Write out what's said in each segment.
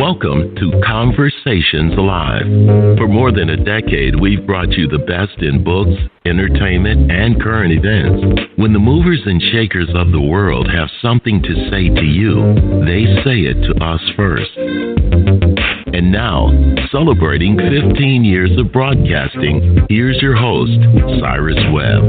Welcome to Conversations Live. For more than a decade, we've brought you the best in books, entertainment, and current events. When the movers and shakers of the world have something to say to you, they say it to us first. And now, celebrating 15 years of broadcasting, here's your host, Cyrus Webb.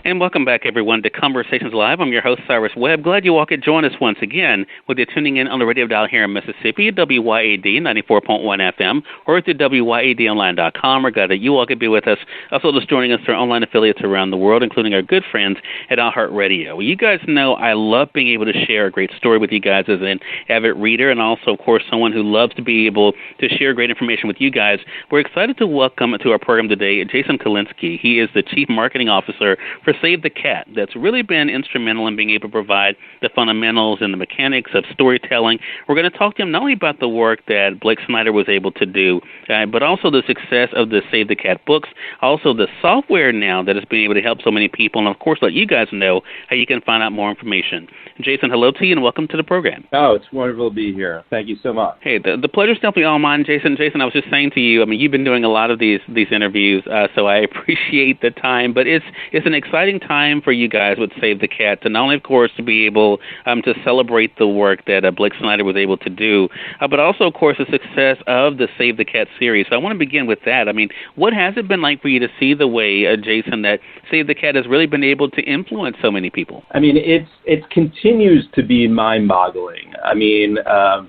And welcome back, everyone, to Conversations Live. I'm your host, Cyrus Webb. Glad you all could join us once again, whether you're tuning in on the radio dial here in Mississippi at WYAD 94.1 FM or through WYADonline.com. We're glad that you all could be with us. Also, just joining us through our online affiliates around the world, including our good friends at iHeartRadio. Well, you guys know I love being able to share a great story with you guys as an avid reader and also, of course, someone who loves to be able to share great information with you guys. We're excited to welcome to our program today Jason Kolinsky. He is the Chief Marketing Officer for Save the Cat. That's really been instrumental in being able to provide the fundamentals and the mechanics of storytelling. We're going to talk to him not only about the work that Blake Snyder was able to do, but also the success of the Save the Cat books, also the software now that is being able to help so many people, and of course let you guys know how you can find out more information. Jason, hello to you and welcome to the program. Oh, it's wonderful to be here. Thank you so much. Hey, the pleasure's definitely all mine, Jason. Jason, I was just saying to you, I mean, you've been doing a lot of these interviews, so I appreciate the time, but it's an exciting time for you guys with Save the Cat to not only, of course, to be able to celebrate the work that Blake Snyder was able to do, but also, of course, the success of the Save the Cat series. So I want to begin with that. I mean, what has it been like for you to see the way, Jason, that Save the Cat has really been able to influence so many people? I mean, it continues to be mind-boggling. I mean,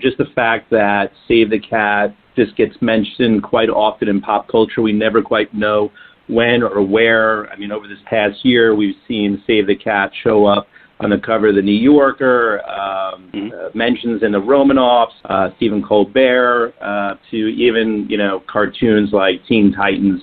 just the fact that Save the Cat just gets mentioned quite often in pop culture. We never quite know when or where. I mean, over this past year, we've seen Save the Cat show up on the cover of the New Yorker, mentions in the Romanoffs, Stephen Colbert, to even, cartoons like Teen Titans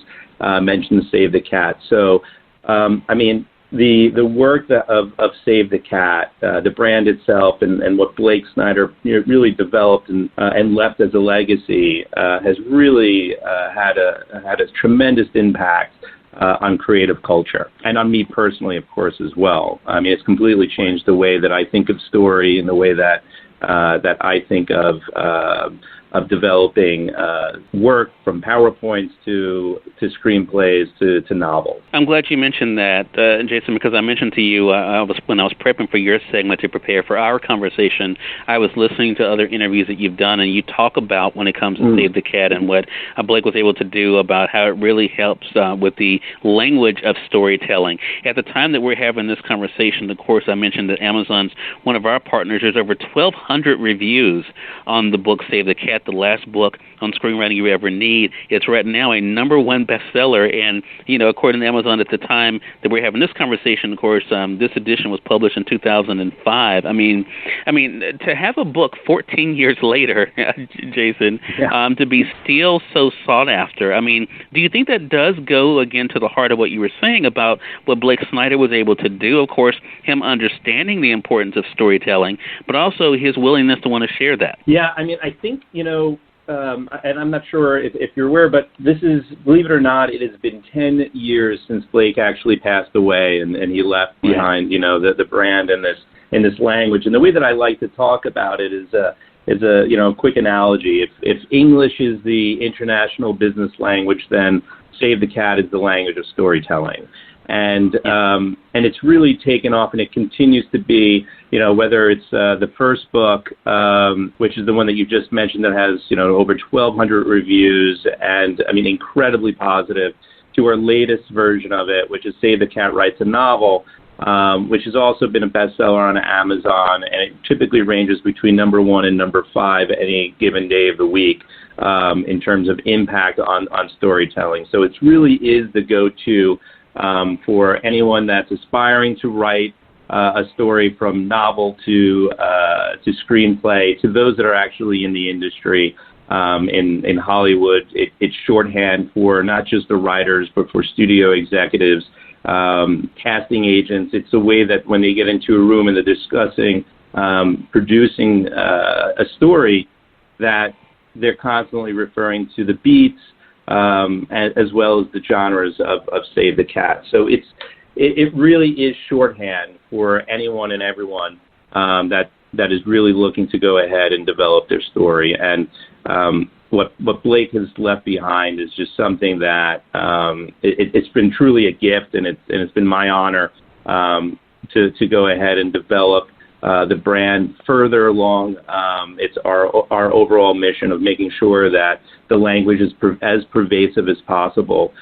mention Save the Cat. So, I mean, the work of Save the Cat, the brand itself, and what Blake Snyder really developed and left as a legacy has really had a tremendous impact on creative culture and on me personally, of course, as well. I mean, it's completely changed the way that I think of story and the way that I think of developing work from PowerPoints to screenplays to novels. I'm glad you mentioned that, Jason, because I mentioned to you when I was prepping for your segment to prepare for our conversation, I was listening to other interviews that you've done, and you talk about when it comes to Save the Cat and what Blake was able to do about how it really helps with the language of storytelling. At the time that we're having this conversation, of course, I mentioned that Amazon's one of our partners. There's over 1,200 reviews on the book Save the Cat, the last book on screenwriting you ever need. It's right now a #1 bestseller, and according to Amazon at the time that we're having this conversation, of course, this edition was published in 2005. I mean, to have a book 14 years later, Jason, to be still so sought after. I mean, do you think that does go again to the heart of what you were saying about what Blake Snyder was able to do? Of course, him understanding the importance of storytelling, but also his willingness to want to share that. Yeah, I mean, I think, and I'm not sure if you're aware, but this is, believe it or not, it has been 10 years since Blake actually passed away, and he left behind, the brand and this language. And the way that I like to talk about it is a quick analogy. If English is the international business language, then Save the Cat is the language of storytelling. And it's really taken off, and it continues to be, whether it's the first book, which is the one that you just mentioned that has, over 1,200 reviews and, I mean, incredibly positive, to our latest version of it, which is Save the Cat Writes a Novel, which has also been a bestseller on Amazon, and it typically ranges between #1 and #5 any given day of the week in terms of impact on storytelling. So it really is the go-to for anyone that's aspiring to write a story from novel to screenplay, to those that are actually in the industry. In Hollywood, it's shorthand for not just the writers, but for studio executives, casting agents. It's a way that when they get into a room and they're discussing producing a story, that they're constantly referring to the beats, as well as the genres of Save the Cat. So it really is shorthand for anyone and everyone that that is really looking to go ahead and develop their story. And what Blake has left behind is just something that it's been truly a gift, and it's been my honor to go ahead and develop the brand further along. It's our overall mission of making sure that the language is as pervasive as possible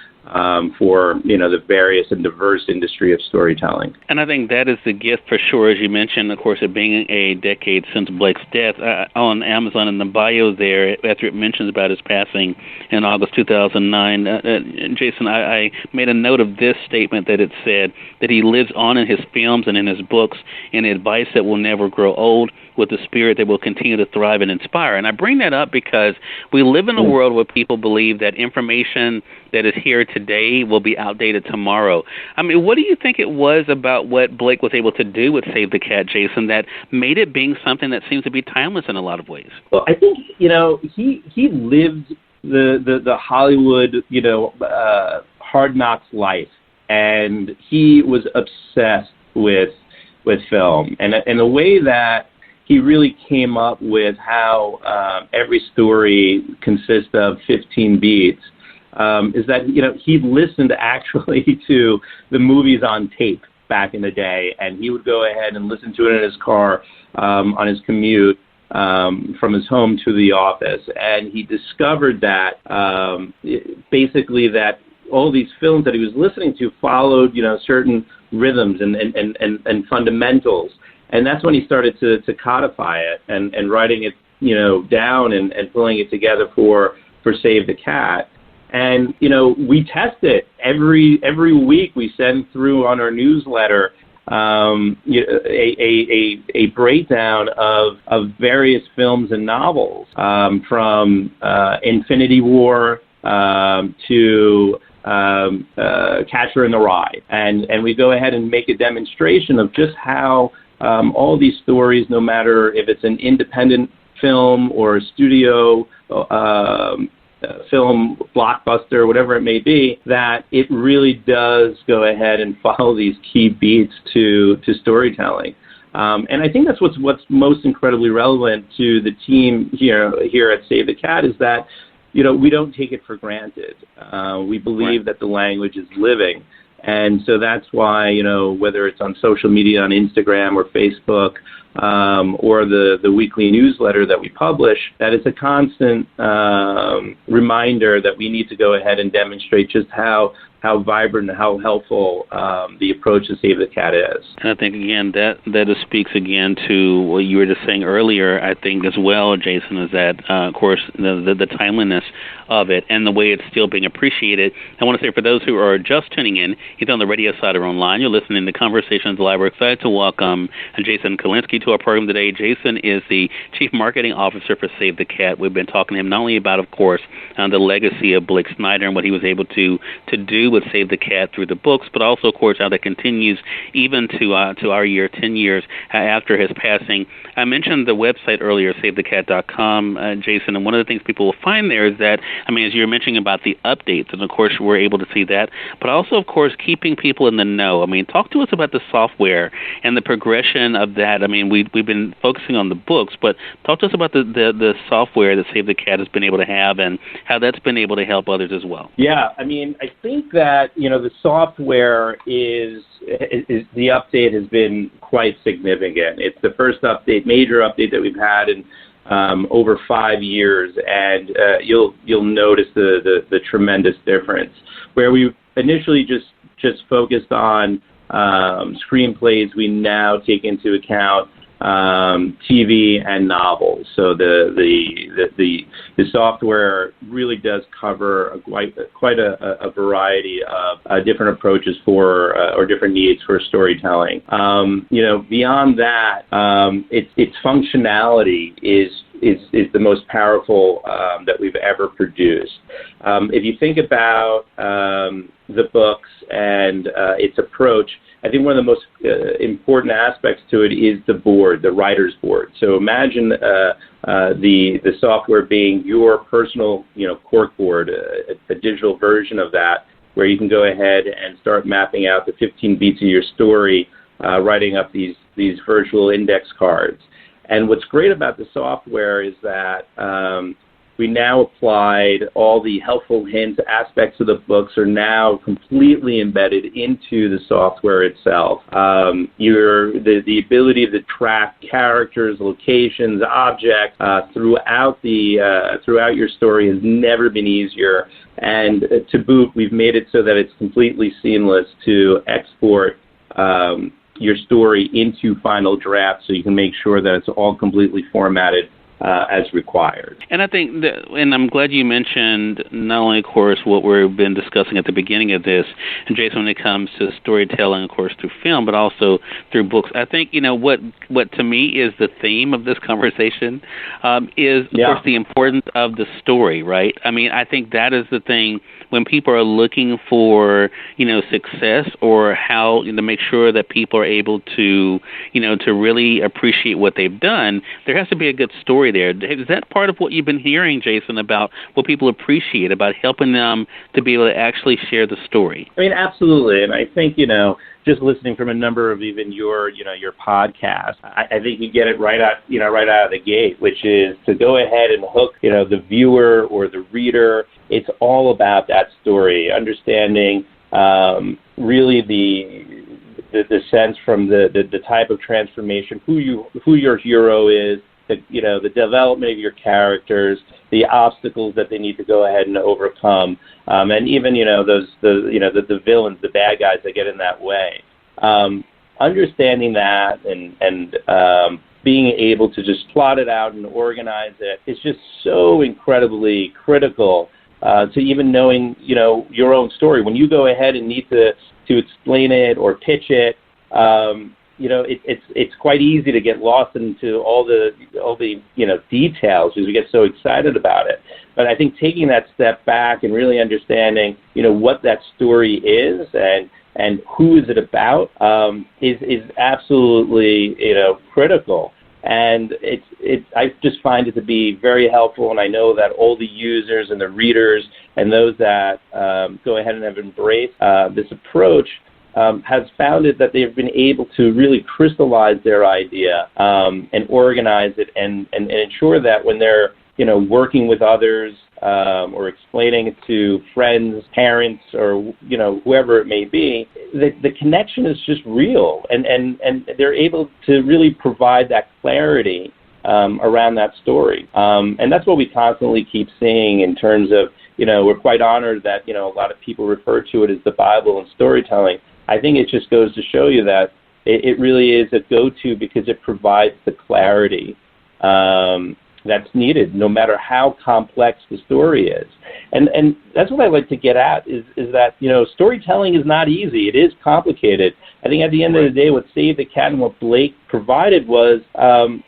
for the various and diverse industry of storytelling. And I think that is the gift for sure, as you mentioned, of course, it being a decade since Blake's death. On Amazon, in the bio there, after it mentions about his passing in August 2009, Jason, I made a note of this statement that it said that he lives on in his films and in his books in advice that will never grow old, with a spirit that will continue to thrive and inspire. And I bring that up because we live in a world where people believe that information that is here today will be outdated tomorrow. I mean, what do you think it was about what Blake was able to do with Save the Cat, Jason, that made it being something that seems to be timeless in a lot of ways? Well, I think, he lived the Hollywood, hard knocks life, and he was obsessed with film. And the way that he really came up with how every story consists of 15 beats is that, he listened actually to the movies on tape back in the day, and he would go ahead and listen to it in his car on his commute from his home to the office. And he discovered that basically that all these films that he was listening to followed, certain rhythms and fundamentals. And that's when he started to codify it and writing it, down and pulling it together for Save the Cat. And, we test it every week. We send through on our newsletter a breakdown of various films and novels, from Infinity War to Catcher in the Rye. And we go ahead and make a demonstration of just how all these stories, no matter if it's an independent film or a studio film, blockbuster, whatever it may be, that it really does go ahead and follow these key beats to storytelling. And I think that's what's most incredibly relevant to the team here at Save the Cat is that, we don't take it for granted. We believe that the language is living. And so that's why, whether it's on social media, on Instagram or Facebook, or the weekly newsletter that we publish, that it's a constant reminder that we need to go ahead and demonstrate just how vibrant and how helpful the approach to Save the Cat is. And I think, again, that speaks again to what you were just saying earlier, I think, as well, Jason, is that, of course, the timeliness of it and the way it's still being appreciated. I want to say for those who are just tuning in, either on the radio side or online, you're listening to Conversations Live. We're excited to welcome Jason Kolinsky to our program today. Jason is the Chief Marketing Officer for Save the Cat. We've been talking to him not only about, of course, the legacy of Blake Snyder and what he was able to do with Save the Cat through the books, but also, of course, how that continues even to our year, 10 years after his passing. I mentioned the website earlier, SaveTheCat.com, Jason, and one of the things people will find there is that, as you were mentioning about the updates, and of course we're able to see that, but also, of course, keeping people in the know. Talk to us about the software and the progression of that. We've been focusing on the books, but talk to us about the software that Save the Cat has been able to have and how that's been able to help others as well. Yeah, I think that, the software is the update has been quite significant. It's the first major update that we've had in over 5 years, and you'll notice the tremendous difference. Where we initially just focused on screenplays, we now take into account TV and novels. So the software really does cover quite a variety of different approaches for or different needs for storytelling. Beyond that, its functionality is the most powerful that we've ever produced. If you think about the books and its approach, I think one of the most important aspects to it is the board, the writer's board. So imagine the software being your personal, cork board, a digital version of that, where you can go ahead and start mapping out the 15 beats of your story, writing up these virtual index cards. And what's great about the software is that we now applied all the helpful hints, aspects of the books are now completely embedded into the software itself. The ability to track characters, locations, objects throughout your story has never been easier. And to boot, we've made it so that it's completely seamless to export your story into Final Draft, so you can make sure that it's all completely formatted as required. And I think and I'm glad you mentioned not only, of course, what we've been discussing at the beginning of this, and Jason, when it comes to storytelling, of course, through film, but also through books. I think, what to me is the theme of this conversation is, of course, the importance of the story, right? I mean, I think that is the thing when people are looking for, success or how to make sure that people are able to, to really appreciate what they've done, there has to be a good story there. Is that part of what you've been hearing, Jason, about what people appreciate, about helping them to be able to actually share the story? I mean, absolutely. And I think, just listening from a number of even your podcasts, I think you get it right out of the gate, which is to go ahead and hook, the viewer or the reader. It's all about that story, understanding really the sense from the type of transformation, who your hero is, the development of your characters, the obstacles that they need to go ahead and overcome, and even the villains, the bad guys that get in that way. Understanding that and being able to just plot it out and organize it is just so incredibly critical to even knowing your own story. When you go ahead and need to explain it or pitch it, it's quite easy to get lost into all the details because we get so excited about it. But I think taking that step back and really understanding what that story is and who is it about is absolutely critical. And I just find it to be very helpful, and I know that all the users and the readers and those that go ahead and have embraced this approach has found it that they've been able to really crystallize their idea and organize it and ensure that when they're working with others or explaining it to friends, parents, or whoever it may be, the connection is just real, and they're able to really provide that clarity around that story, and that's what we constantly keep seeing in terms of we're quite honored that a lot of people refer to it as the Bible and storytelling. I think it just goes to show you that it really is a go-to because it provides the clarity that's needed, no matter how complex the story is. And that's what I like to get at is that, storytelling is not easy. It is complicated. I think at the end of the day, what Save the Cat and what Blake provided was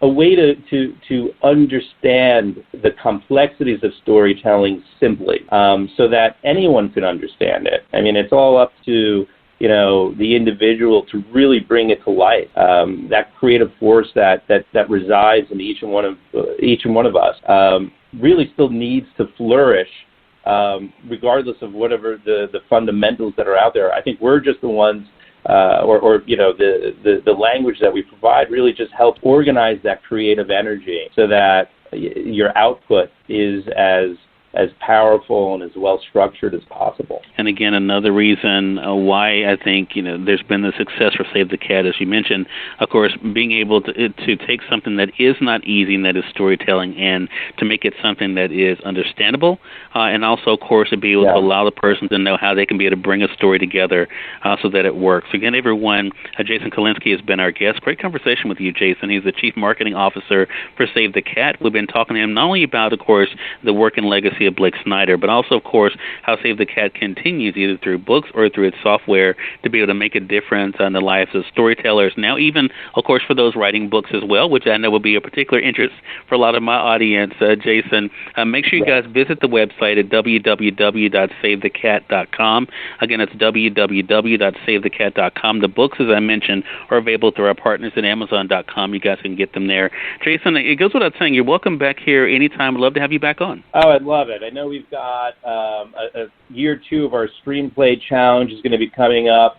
a way to understand the complexities of storytelling simply so that anyone can understand it. I mean, it's all up to the individual to really bring it to life. That creative force that resides in each and one of us really still needs to flourish, regardless of whatever the fundamentals that are out there. I think we're just the ones, the language that we provide really just helps organize that creative energy so that your output is as powerful and as well structured as possible. And again, another reason why I think there's been the success for Save the Cat, as you mentioned, of course, being able to take something that is not easy, and that is storytelling, and to make it something that is understandable, and also, of course, to be able to allow the person to know how they can be able to bring a story together so that it works. Again, everyone, Jason Kolinsky has been our guest. Great conversation with you, Jason. He's the Chief Marketing Officer for Save the Cat. We've been talking to him not only about, of course, the work and legacy of Blake Snyder, but also, of course, how Save the Cat continues either through books or through its software to be able to make a difference in the lives of storytellers. Now, even, of course, for those writing books as well, which I know will be a particular interest for a lot of my audience, Jason. Make sure you guys visit the website at www.savethecat.com. Again, it's www.savethecat.com. The books, as I mentioned, are available through our partners at Amazon.com. You guys can get them there. Jason, it goes without saying, you're welcome back here anytime. I'd love to have you back on. Oh, I'd love it. I know we've got a year 2 of our screenplay challenge is going to be coming up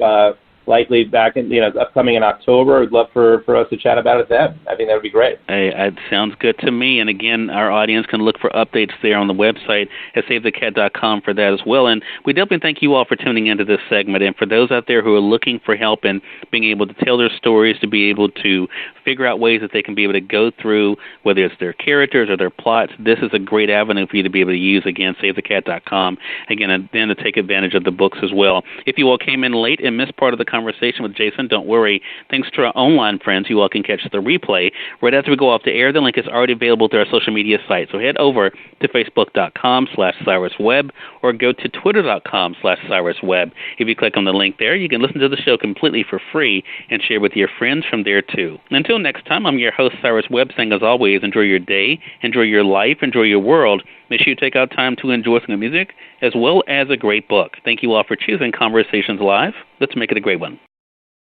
likely back in, upcoming in October. I'd love for us to chat about it then. I think that would be great. Hey, it sounds good to me. And again, our audience can look for updates there on the website at SaveTheCat.com for that as well. And we definitely thank you all for tuning into this segment. And for those out there who are looking for help in being able to tell their stories, to be able to figure out ways that they can be able to go through, whether it's their characters or their plots, this is a great avenue for you to be able to use. Again, SaveTheCat.com. Again, and then to take advantage of the books as well. If you all came in late and missed part of the conversation with Jason, don't worry. Thanks to our online friends, you all can catch the replay right after we go off the air. The link is already available through our social media site. So head over to Facebook.com/CyrusWebb or go to Twitter.com/CyrusWebb. If you click on the link there, you can listen to the show completely for free and share with your friends from there too. Until next time, I'm your host, Cyrus Webb, saying as always, enjoy your day, enjoy your life, enjoy your world. Make sure you take out time to enjoy some music as well as a great book. Thank you all for choosing Conversations Live. Let's make it a great one.